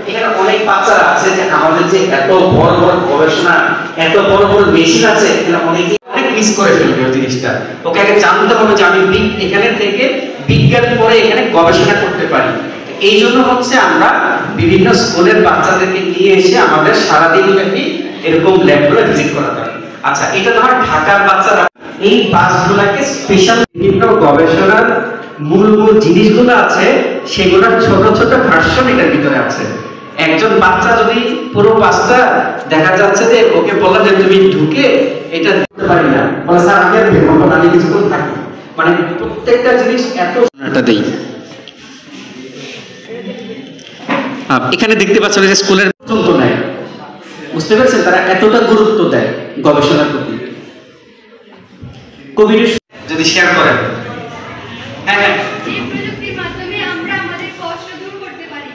এখানে অনেক বাচ্চারা আছে যে আমাদের যে এত বড় বড় গবেষণা, এত বড় বড় মেশিন আছে, এখানে অনেকে অনেক মিস করে ফেলবে ওই জিনিসটা। ওকে আগে জানতে হবে যে আমি এখানে থেকে বিজ্ঞান পড়ে এখানে গবেষণা করতে পারি। এই জন্য হচ্ছে আমরা বিভিন্ন স্কুলের বাচ্চাদেরকে নিয়ে এসে আমাদের সারাদিন ব্যাপী এরকম ল্যাবগুলো ভিজিট করাতে হবে। আচ্ছা, এটা তো আমার ঢাকার বাচ্চারা এই বাসগুলোকে স্পেশাল বিভিন্ন গবেষণার মূল মূল জিনিসগুলো আছে সেগুলোর ছোট ছোট ভার্সন এটার ভিতরে আছে। একজন বাচ্চা যদি পুরো বাসটা দেখা যাচ্ছে যে ওকে বলা যে তুমি ঢুকে এটা করতে পারি না, বলে স্যার আমি আর দেখবো না, আমি কিছুক্ষণ থাকি, মানে প্রত্যেকটা জিনিস এত এটা দেই। এখানে দেখতে পাচ্ছেন যে স্কুলের পর্যন্ত নেয়, বুঝতে পেরেছেন তারা এতটা গুরুত্ব দেয় গবেষণার প্রতি। কোভিড যদি শেয়ার করেন। হ্যাঁ হ্যাঁ, প্রযুক্তির মাধ্যমে আমরা আমাদের কষ্ট দূর করতে পারি।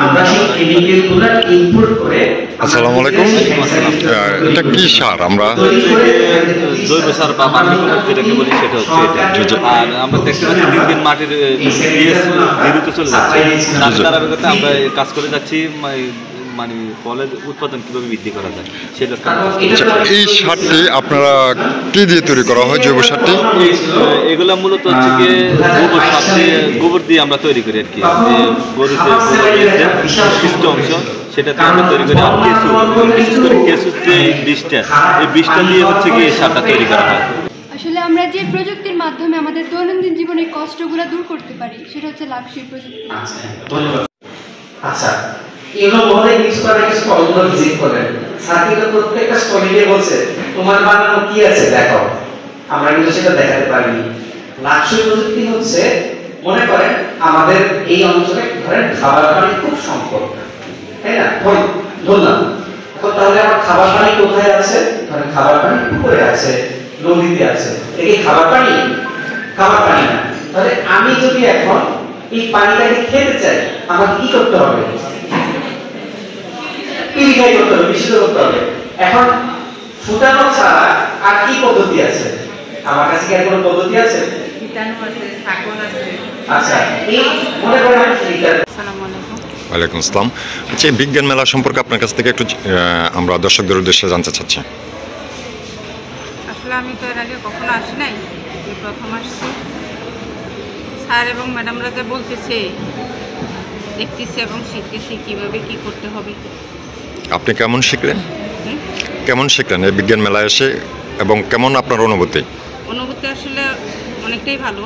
আমরা সেই কেমিক্যালগুলো ইনপুট করে। আসসালামু আলাইকুম। এটা কি সার? আমরা জৈব সার বা মাটির যেটাকে বলি সেটা হচ্ছে এটা। আর আমরা দেখতে পাচ্ছি দিন দিন মাটির দ্রুত চলে যাচ্ছে। তার ধারাবাহিকতায় আমরা কাজ করে যাচ্ছি মানে ফলের উৎপাদন কিভাবে বৃদ্ধি করা যায় সেই লক্ষ্যে। এই সারটি আপনারা কি দিয়ে তৈরি করা হয়? জৈব সারটি এগুলা মূলত হচ্ছে গিয়ে গোবর সার দিয়ে, গোবর দিয়ে আমরা তৈরি করি আর কি। গরুর যে বিশিষ্ট অংশ সেটাতে আমরা তৈরি করি। আর কেঁচু, বিশেষ করে কেঁচুর যে বিষটা, এই বিষটা দিয়ে হচ্ছে গিয়ে সারটা তৈরি করা হয়। আসলে আমরা যে প্রযুক্তির মাধ্যমে আমাদের দৈনন্দিন জীবনের কষ্টগুলো দূর করতে পারি সেটা হচ্ছে লাক্সি প্রযুক্তি। আচ্ছা, ধন্যবাদ। আচ্ছা, এগুলো বলে মিক্স করে স্টলগুলো ভিজিট করেন। স্যার কিন্তু প্রত্যেকটা স্টলে গিয়ে বলছে তোমার বানানো কি আছে দেখাও। আমরা কিন্তু সেটা দেখাতে পারিনি। লাক্সি প্রযুক্তি হচ্ছে, মনে করেন আমাদের এই অঞ্চলে ধরেন খাবার পানি খুব সংকট, তাই না? ধরলাম এখন তাহলে আমার খাবার পানি কোথায় আছে? ধরেন খাবার পানি পুকুরে আছে, নদীতে আছে। এই খাবার পানি, খাবার পানি না। তাহলে আমি যদি এখন এই পানিটাকে খেতে চাই, আমাকে কি করতে হবে? পিউরিফাই করতে হবে, বিশুদ্ধ করতে হবে। এখন ফুটানো ছাড়া আর কি পদ্ধতি আছে? আমার কাছে কি আর কোনো পদ্ধতি আছে? ফিটানো আছে, ছাকন আছে। আচ্ছা, এই মনে করেন আমি ফিল্টার। আসসালামু আলাইকুম। ওয়ালাইকুম আসসালাম। আচ্ছা, এই বিজ্ঞান মেলা সম্পর্কে আপনার কাছ থেকে একটু আমরা দর্শকদের উদ্দেশ্যে জানতে চাচ্ছি। আসলে আমি তো এর আগে কখনো আসি নাই, এই প্রথম আসছি। স্যার এবং ম্যাডামরা যা বলতেছে দেখতেছি এবং শিখতেছি কীভাবে কী করতে হবে। আপনি কেমন শিখলেন? কেমন শিখলেন এই বিজ্ঞান মেলায় এসে এবং কেমন আপনার অনুভূতি? অনুভূতি আসলে অনেকটাই ভালো,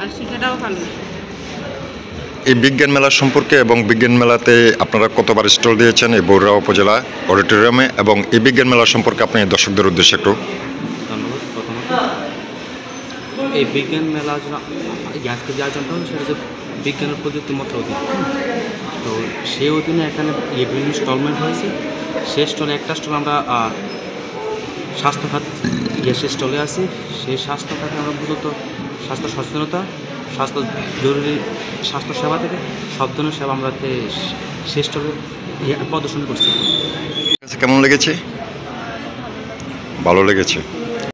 আর শেখাটাও ভালো। এই বিজ্ঞান মেলা সম্পর্কে এবং বিজ্ঞান মেলাতে আপনারা কতবার স্টল দিয়েছেন এই বগুড়া উপজেলা অডিটোরিয়ামে, এবং এই বিজ্ঞান মেলা সম্পর্কে আপনি দর্শকদের উদ্দেশ্যে একটু। ধন্যবাদ। প্রথমত এই বিজ্ঞান মেলা আজকে যে আয়োজনটা হলো সেটা হচ্ছে বিজ্ঞানের প্রযুক্তির মতো অধীন। তো সেই অধীনে এখানে বিভিন্ন ইনস্টলমেন্ট হয়েছে। সেই স্টলে একটা স্টল আমরা স্বাস্থ্যখাত গ্যাসের স্টলে আছি। সেই স্বাস্থ্যখাতে আমরা মূলত স্বাস্থ্য সচেতনতা, স্বাস্থ্য জরুরি স্বাস্থ্য সেবা থেকে সব ধরনের সেবা আমরা সেই স্টলে প্রদর্শন করছি। কেমন লেগেছে? ভালো লেগেছে।